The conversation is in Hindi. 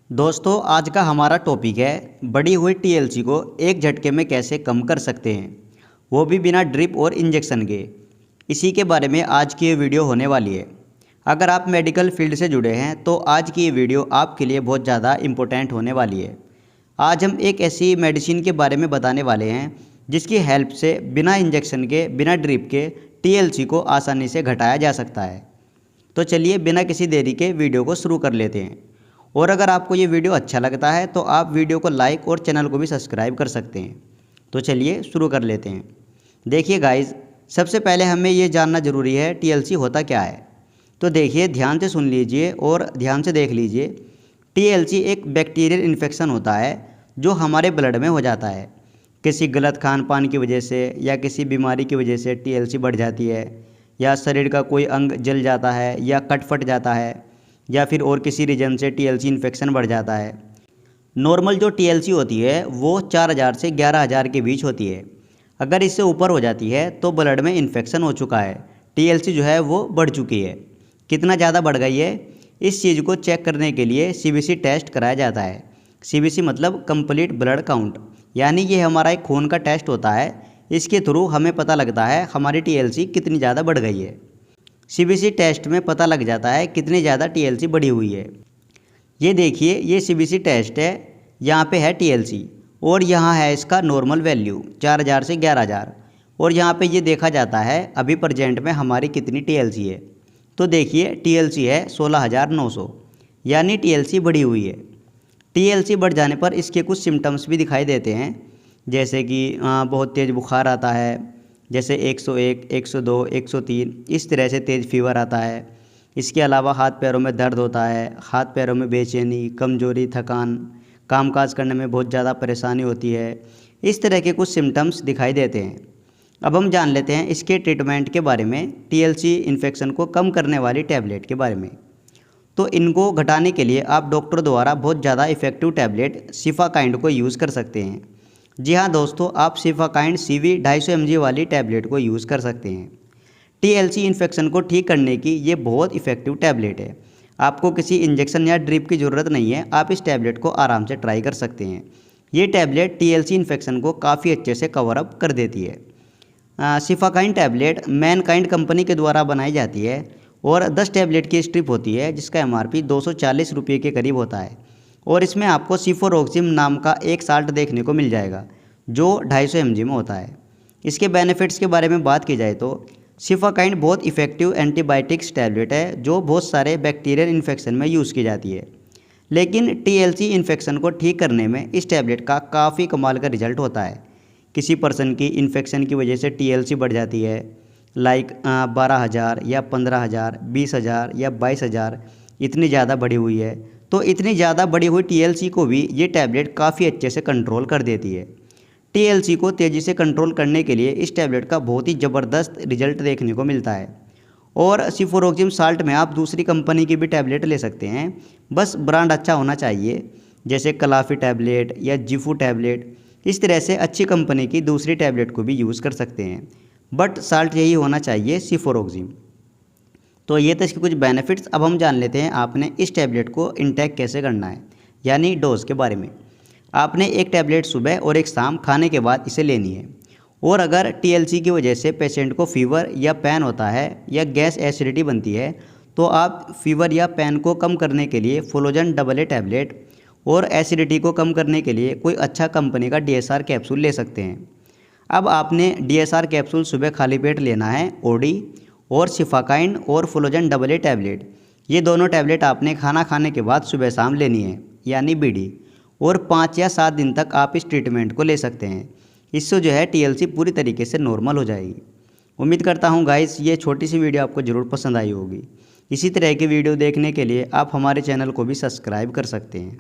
दोस्तों आज का हमारा टॉपिक है बढ़ी हुई टीएलसी को एक झटके में कैसे कम कर सकते हैं, वो भी बिना ड्रिप और इंजेक्शन के। इसी के बारे में आज की ये वीडियो होने वाली है। अगर आप मेडिकल फील्ड से जुड़े हैं तो आज की ये वीडियो आपके लिए बहुत ज़्यादा इम्पोर्टेंट होने वाली है। आज हम एक ऐसी मेडिसिन के बारे में बताने वाले हैं जिसकी हेल्प से बिना इंजेक्शन के, बिना ड्रिप के टीएलसी को आसानी से घटाया जा सकता है। तो चलिए बिना किसी देरी के वीडियो को शुरू कर लेते हैं। और अगर आपको ये वीडियो अच्छा लगता है तो आप वीडियो को लाइक और चैनल को भी सब्सक्राइब कर सकते हैं। तो चलिए शुरू कर लेते हैं। देखिए गाइस, सबसे पहले हमें ये जानना ज़रूरी है टीएलसी होता क्या है। तो देखिए, ध्यान से सुन लीजिए और ध्यान से देख लीजिए। टीएलसी एक बैक्टीरियल इन्फेक्शन होता है जो हमारे ब्लड में हो जाता है। किसी गलत खान पान की वजह से या किसी बीमारी की वजह से टीएलसी बढ़ जाती है, या शरीर का कोई अंग जल जाता है या कट फट जाता है, या फिर और किसी रीजन से टीएलसी इन्फेक्शन बढ़ जाता है। नॉर्मल जो टीएलसी होती है वो 4000 से 11000 के बीच होती है। अगर इससे ऊपर हो जाती है तो ब्लड में इन्फेक्शन हो चुका है, टीएलसी जो है वो बढ़ चुकी है। कितना ज़्यादा बढ़ गई है, इस चीज़ को चेक करने के लिए सीबीसी टेस्ट कराया जाता है। सीबीसी मतलब कंप्लीट ब्लड काउंट, यानी ये हमारा एक खून का टेस्ट होता है। इसके थ्रू हमें पता लगता है हमारी टीएलसी कितनी ज़्यादा बढ़ गई है। सीबीसी टेस्ट में पता लग जाता है कितनी ज़्यादा टीएलसी बढ़ी हुई है। ये देखिए, ये सीबीसी टेस्ट है, यहाँ पे है टीएलसी और यहाँ है इसका नॉर्मल वैल्यू 4000 से 11000, और यहाँ पे ये देखा जाता है अभी प्रेजेंट में हमारी कितनी टीएलसी है। तो देखिए टीएलसी है 16900, यानी टीएलसी बढ़ी हुई है। टीएलसी बढ़ जाने पर इसके कुछ सिम्टम्स भी दिखाई देते हैं, जैसे कि बहुत तेज़ बुखार आता है, जैसे 101, 102, 103 इस तरह से तेज़ फीवर आता है। इसके अलावा हाथ पैरों में दर्द होता है, हाथ पैरों में बेचैनी, कमजोरी, थकान, कामकाज करने में बहुत ज़्यादा परेशानी होती है। इस तरह के कुछ सिम्टम्स दिखाई देते हैं। अब हम जान लेते हैं इसके ट्रीटमेंट के बारे में, टीएलसी इन्फेक्शन को कम करने वाली टैबलेट के बारे में। तो इनको घटाने के लिए आप डॉक्टर द्वारा बहुत ज़्यादा इफ़ेक्टिव टैबलेट सिफाकाइंड को यूज़ कर सकते हैं। जी हाँ दोस्तों, आप सिफाकाइंड CV 250 mg वाली टैबलेट को यूज़ कर सकते हैं। टीएलसी इन्फेक्शन को ठीक करने की ये बहुत इफ़ेक्टिव टैबलेट है। आपको किसी इंजेक्शन या ड्रिप की ज़रूरत नहीं है, आप इस टैबलेट को आराम से ट्राई कर सकते हैं। ये टैबलेट टीएलसी इन्फेक्शन को काफ़ी अच्छे से कवर अप कर देती है। सिफाकाइंड टैबलेट मैनकाइंड कंपनी के द्वारा बनाई जाती है और 10 टैबलेट की स्ट्रिप होती है, जिसका MRP 240 रुपये के करीब होता है। और इसमें आपको सिफोरोक्सिम नाम का एक साल्ट देखने को मिल जाएगा जो 250 mg में होता है। इसके बेनिफिट्स के बारे में बात की जाए तो सिफाकाइंड बहुत इफ़ेक्टिव एंटीबायोटिक्स टैबलेट है जो बहुत सारे बैक्टीरियल इन्फेक्शन में यूज़ की जाती है। लेकिन टीएलसी इन्फेक्शन को ठीक करने में इस टैबलेट का काफ़ी कमाल का रिजल्ट होता है। किसी पर्सन की इन्फेक्शन की वजह से टीएलसी बढ़ जाती है, लाइक 12000 या 15000, 20000 या 22000, इतनी ज़्यादा बढ़ी हुई है, तो इतनी ज़्यादा बढ़ी हुई टीएलसी को भी ये टैबलेट काफ़ी अच्छे से कंट्रोल कर देती है। टीएलसी को तेज़ी से कंट्रोल करने के लिए इस टैबलेट का बहुत ही ज़बरदस्त रिजल्ट देखने को मिलता है। और सिफोरोक्सिम साल्ट में आप दूसरी कंपनी की भी टैबलेट ले सकते हैं, बस ब्रांड अच्छा होना चाहिए, जैसे कलाफी टैबलेट या जिफू टैबलेट। इस तरह से अच्छी कंपनी की दूसरी टैबलेट को भी यूज़ कर सकते हैं, बट साल्ट यही होना चाहिए सिफोरोक्सिम। तो ये तो इसके कुछ बेनिफिट्स। अब हम जान लेते हैं आपने इस टैबलेट को इंटेक कैसे करना है, यानी डोज के बारे में। आपने एक टैबलेट सुबह और एक शाम खाने के बाद इसे लेनी है। और अगर टीएलसी की वजह से पेशेंट को फीवर या पेन होता है या गैस एसिडिटी बनती है, तो आप फीवर या पेन को कम करने के लिए फ्लोजन AA टैबलेट और एसिडिटी को कम करने के लिए कोई अच्छा कंपनी का DSR कैप्सूल ले सकते हैं। अब आपने DSR कैप्सूल सुबह खाली पेट लेना है, OD और सिफाकाइंड और फ्लोजन AA टैबलेट, ये दोनों टैबलेट आपने खाना खाने के बाद सुबह शाम लेनी है, यानी BD। और 5 या 7 दिन तक आप इस ट्रीटमेंट को ले सकते हैं। इससे जो है टीएलसी पूरी तरीके से नॉर्मल हो जाएगी। उम्मीद करता हूँ गाइस ये छोटी सी वीडियो आपको ज़रूर पसंद आई होगी। इसी तरह की वीडियो देखने के लिए आप हमारे चैनल को भी सब्सक्राइब कर सकते हैं।